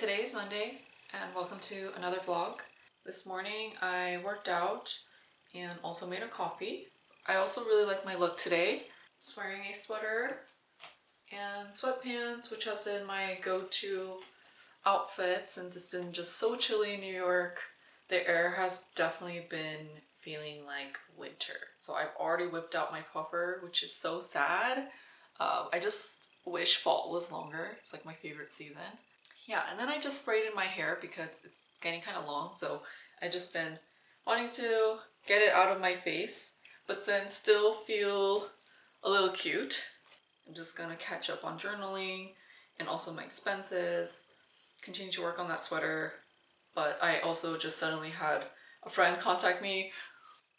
Today is Monday and welcome to another vlog. This morning I worked out and also made a coffee. I also really like my look today. Just wearing a sweater and sweatpants, which has been my go-to outfit since it's been just so chilly in New York. The air has definitely been feeling like winter. So I've already whipped out my puffer, which is so sad. I just wish fall was longer. It's like my favorite season. Yeah, and then I just sprayed in my hair because it's getting kind of long, so I just been wanting to get it out of my face, but then still feel a little cute. I'm just gonna catch up on journaling and also my expenses, continue to work on that sweater, but I also just suddenly had a friend contact me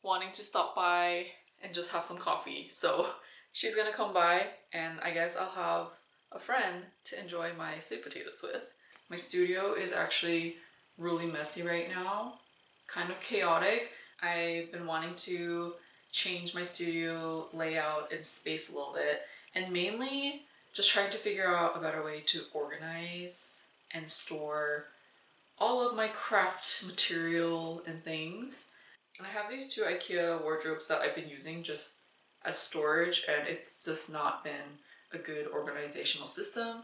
wanting to stop by and just have some coffee. So she's gonna come by and I guess I'll have a friend to enjoy my sweet potatoes with. My studio is actually really messy right now, kind of chaotic. I've been wanting to change my studio layout and space a little bit, and mainly just trying to figure out a better way to organize and store all of my craft material and things. And I have these two IKEA wardrobes that I've been using just as storage, and it's just not been a good organizational system.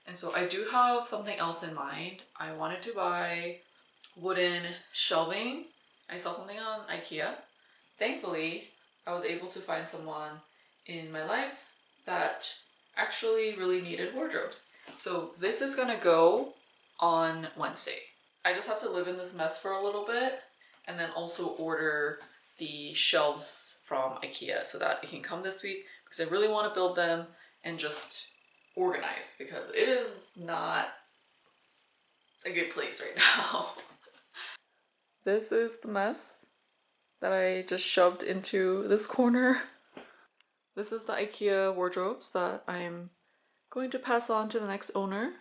And so I do have something else in mind. I wanted to buy wooden shelving. I saw something on IKEA. Thankfully, I was able to find someone in my life that actually really needed wardrobes. So this is gonna go on Wednesday. I just have to live in this mess for a little bit and then also order the shelves from IKEA so that it can come this week, because I really want to build them and just organize because it is not a good place right now. This is the mess that I just shoved into this corner. This is the IKEA wardrobes that I'm going to pass on to the next owner.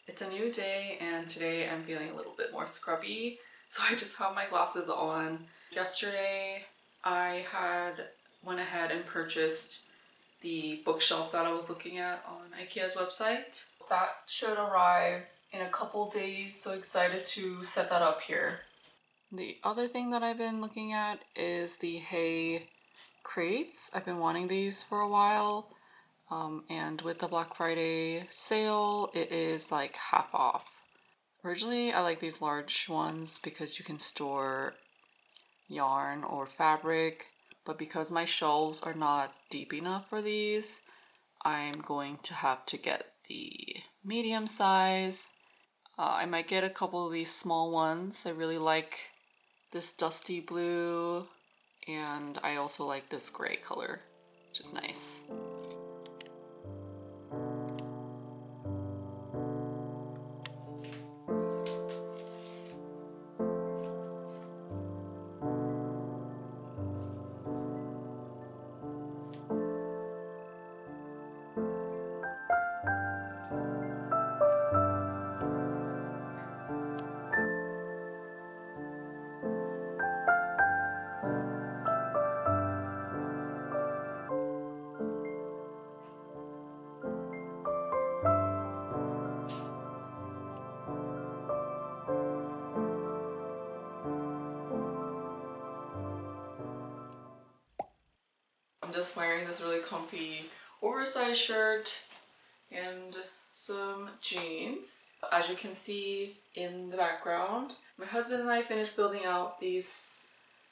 It's a new day and today I'm feeling a little bit more scrubby, so I just have my glasses on. Yesterday I went ahead and purchased the bookshelf that I was looking at on IKEA's website. That should arrive in a couple days, so excited to set that up here. The other thing that I've been looking at is the hay crates. I've been wanting these for a while. And with the Black Friday sale, it is like half off. Originally, I like these large ones because you can store yarn or fabric, but because my shelves are not deep enough for these, I'm going to have to get the medium size. I might get a couple of these small ones. I really like this dusty blue, and I also like this gray color, which is nice. I'm just wearing this really comfy oversized shirt and some jeans. As you can see in the background, my husband and I finished building out these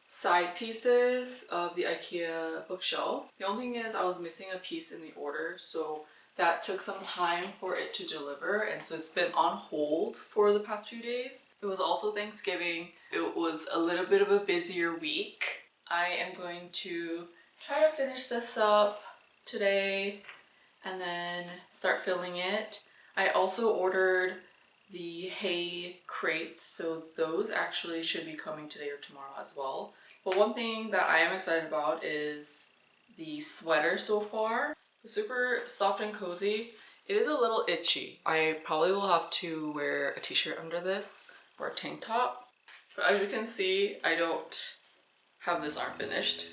side pieces of the IKEA bookshelf. The only thing is I was missing a piece in the order, so that took some time for it to deliver, and so it's been on hold for the past few days. It was also Thanksgiving. It was a little bit of a busier week. I am going to try to finish this up today and then start filling it. I also ordered the hay crates, so those actually should be coming today or tomorrow as well. But one thing that I am excited about is the sweater so far. It's super soft and cozy. It is a little itchy. I probably will have to wear a t-shirt under this or a tank top. But as you can see, I don't have this arm finished.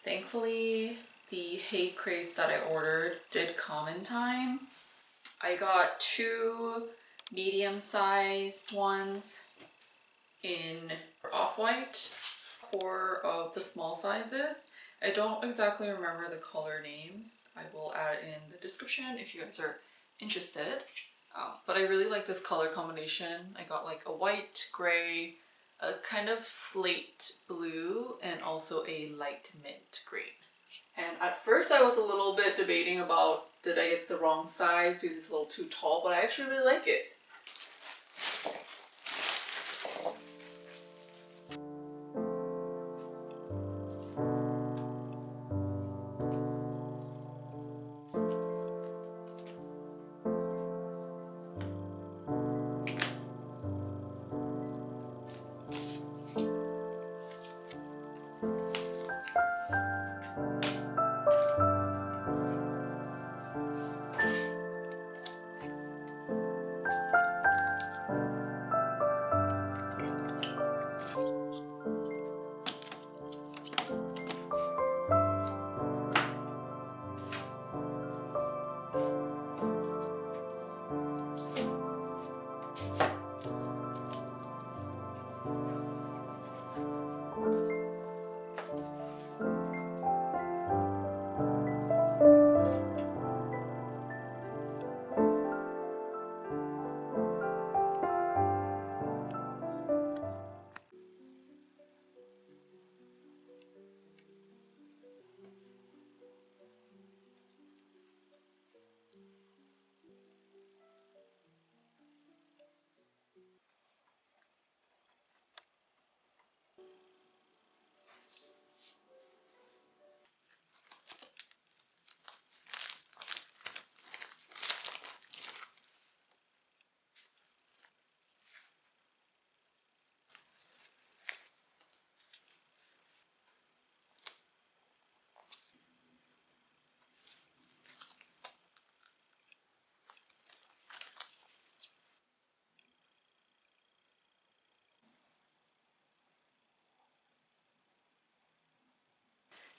Thankfully, the hay crates that I ordered did come in time. I got 2 medium-sized ones in off-white, 4 of the small sizes. I don't exactly remember the color names. I will add it in the description if you guys are interested. But I really like this color combination. I got like a white, gray, a kind of slate blue, and also a light mint green. And at first I was a little bit debating about did I get the wrong size because it's a little too tall, but I actually really like it.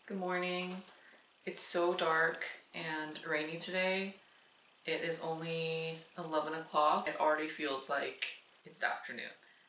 Good morning. It's so dark and rainy today. It is only 11 o'clock. It already feels like it's the afternoon.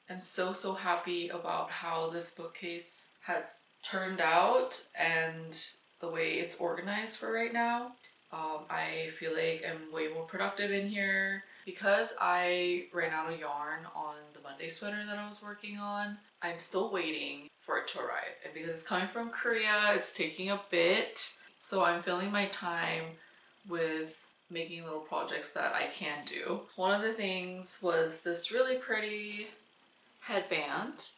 I'm so happy about how this bookcase has turned out and the way it's organized for right now. I feel like I'm way more productive in here. Because I ran out of yarn on the Monday sweater that I was working on, I'm still waiting for it to arrive. And because it's coming from Korea, it's taking a bit. So I'm filling my time with making little projects that I can do. One of the things was this really pretty headband.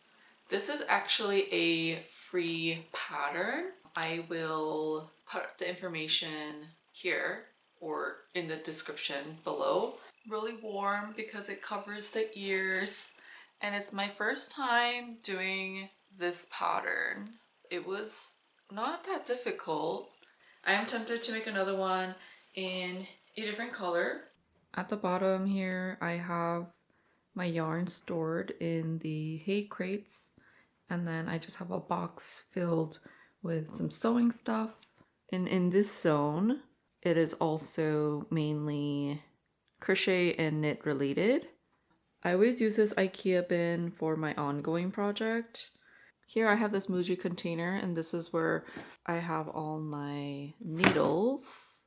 This is actually a free pattern. I will put the information here or in the description below. Really warm because it covers the ears, and it's my first time doing this pattern. It was not that difficult. I am tempted to make another one in a different color. At the bottom here, I have my yarn stored in the hay crates, and then I just have a box filled with some sewing stuff. And in this zone, it is also mainly crochet and knit related. I always use this IKEA bin for my ongoing project. Here I have this Muji container, and this is where I have all my needles,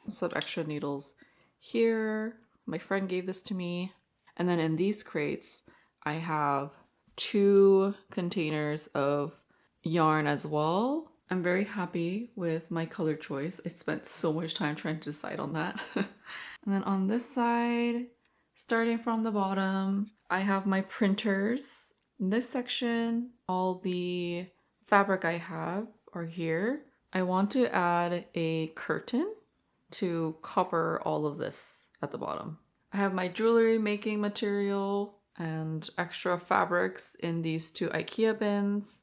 some extra needles here. My friend gave this to me. And then in these crates, I have 2 containers of yarn as well. I'm very happy with my color choice. I spent so much time trying to decide on that. And then on this side, starting from the bottom, I have my printers. In this section, all the fabric I have are here. I want to add a curtain to cover all of this at the bottom. I have my jewelry making material and extra fabrics in these 2 IKEA bins.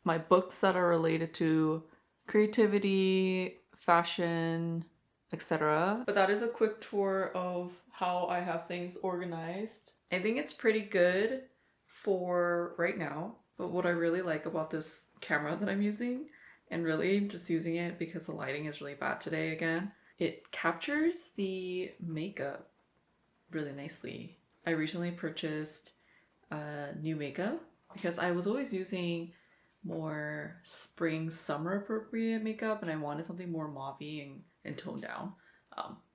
My books that are related to creativity, fashion, etc. But that is a quick tour of how I have things organized. I think it's pretty good for right now, but what I really like about this camera that I'm using, and really just using it because the lighting is really bad today again, it captures the makeup really nicely. I recently purchased new makeup because I was always using more spring summer appropriate makeup and I wanted something more mauvey and toned down.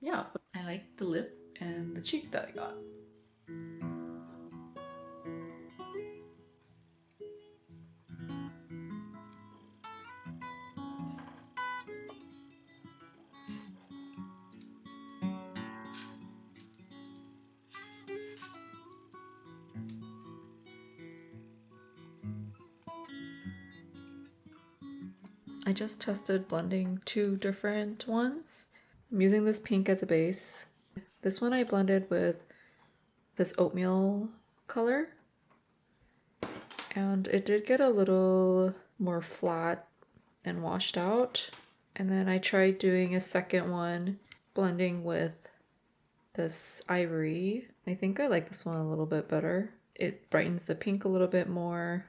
Yeah, I like the lip and the cheek that I got. I just tested blending 2 different ones. I'm using this pink as a base. This one I blended with this oatmeal color. And it did get a little more flat and washed out. And then I tried doing a second one, blending with this ivory. I think I like this one a little bit better. It brightens the pink a little bit more.